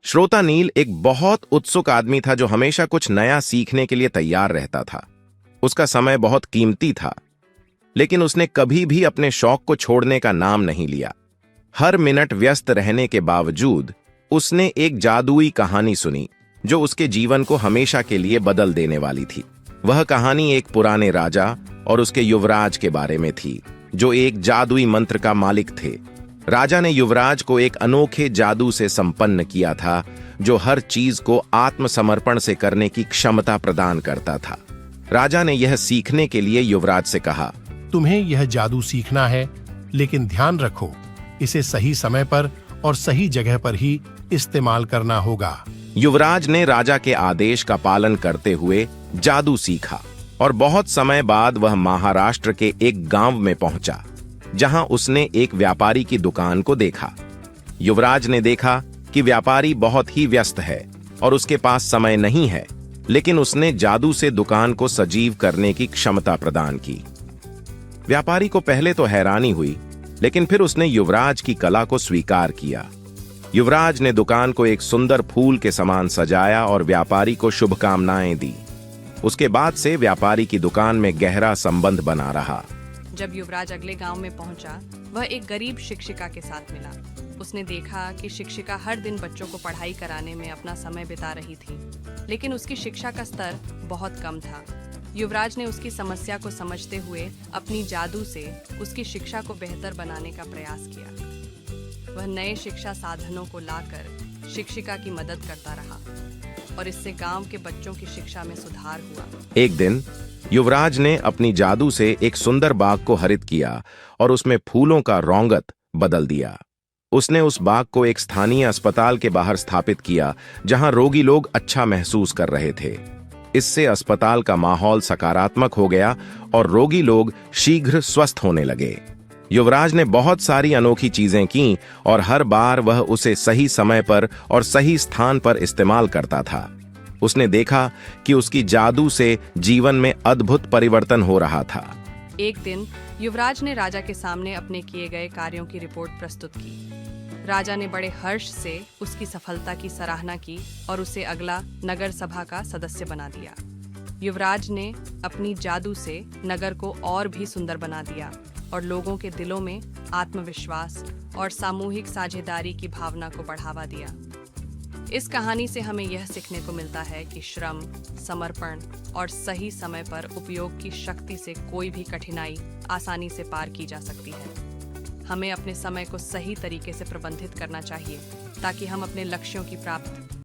श्रोता नील एक बहुत उत्सुक आदमी था जो हमेशा कुछ नया सीखने के लिए तैयार रहता था। उसका समय बहुत कीमती था, लेकिन उसने कभी भी अपने शौक को छोड़ने का नाम नहीं लिया। हर मिनट व्यस्त रहने के बावजूद उसने एक जादुई कहानी सुनी जो उसके जीवन को हमेशा के लिए बदल देने वाली थी। वह कहानी एक पुराने राजा और उसके युवराज के बारे में थी जो एक जादुई मंत्र का मालिक थे। राजा ने युवराज को एक अनोखे जादू से संपन्न किया था जो हर चीज को आत्मसमर्पण से करने की क्षमता प्रदान करता था। राजा ने यह सीखने के लिए युवराज से कहा, तुम्हें यह जादू सीखना है, लेकिन ध्यान रखो, इसे सही समय पर और सही जगह पर ही इस्तेमाल करना होगा। युवराज ने राजा के आदेश का पालन करते हुए जादू सीखा और बहुत समय बाद वह महाराष्ट्र के एक गांव में पहुंचा जहां उसने एक व्यापारी की दुकान को देखा। युवराज ने देखा कि व्यापारी बहुत ही व्यस्त है और उसके पास समय नहीं है, लेकिन उसने जादू से दुकान को सजीव करने की क्षमता प्रदान की। व्यापारी को पहले तो हैरानी हुई, लेकिन फिर उसने युवराज की कला को स्वीकार किया। युवराज ने दुकान को एक सुंदर फूल के समान सजाया और व्यापारी को शुभकामनाएं दी। उसके बाद से व्यापारी की दुकान में गहरा संबंध बना रहा। जब युवराज अगले गांव में पहुंचा, वह एक गरीब शिक्षिका के साथ मिला। उसने देखा कि शिक्षिका हर दिन बच्चों को पढ़ाई कराने में अपना समय बिता रही थी, लेकिन उसकी शिक्षा का स्तर बहुत कम था। युवराज ने उसकी समस्या को समझते हुए अपनी जादू से उसकी शिक्षा को बेहतर बनाने का प्रयास किया। वह नए शिक्षा साधनों को लाकर शिक्षिका की मदद करता रहा और इससे गांव के बच्चों की शिक्षा में सुधार हुआ। एक दिन युवराज ने अपनी जादू से एक सुंदर बाग को हरित किया और उसमें फूलों का रौंगत बदल दिया। उसने उस बाग को एक स्थानीय अस्पताल के बाहर स्थापित किया जहां रोगी लोग अच्छा महसूस कर रहे थे। इससे अस्पताल का माहौल सकारात्मक हो गया और रोगी लोग शीघ्र स्वस्थ होने लगे। युवराज ने बहुत सारी अनोखी चीजें की और हर बार वह उसे सही समय पर और सही स्थान पर इस्तेमाल करता था। उसने देखा कि उसकी जादू से जीवन में अद्भुत परिवर्तन हो रहा था। एक दिन युवराज ने राजा के सामने अपने किए गए कार्यों की रिपोर्ट प्रस्तुत की। राजा ने बड़े हर्ष से उसकी सफलता की सराहना की और उसे अगला नगर सभा का सदस्य बना दिया। युवराज ने अपनी जादू से नगर को और भी सुंदर बना दिया और लोगों के दिलों में आत्मविश्वास और सामूहिक साझेदारी की भावना को बढ़ावा दिया। इस कहानी से हमें यह सीखने को मिलता है कि श्रम, समर्पण और सही समय पर उपयोग की शक्ति से कोई भी कठिनाई आसानी से पार की जा सकती है। हमें अपने समय को सही तरीके से प्रबंधित करना चाहिए ताकि हम अपने लक्ष्यों की प्राप्ति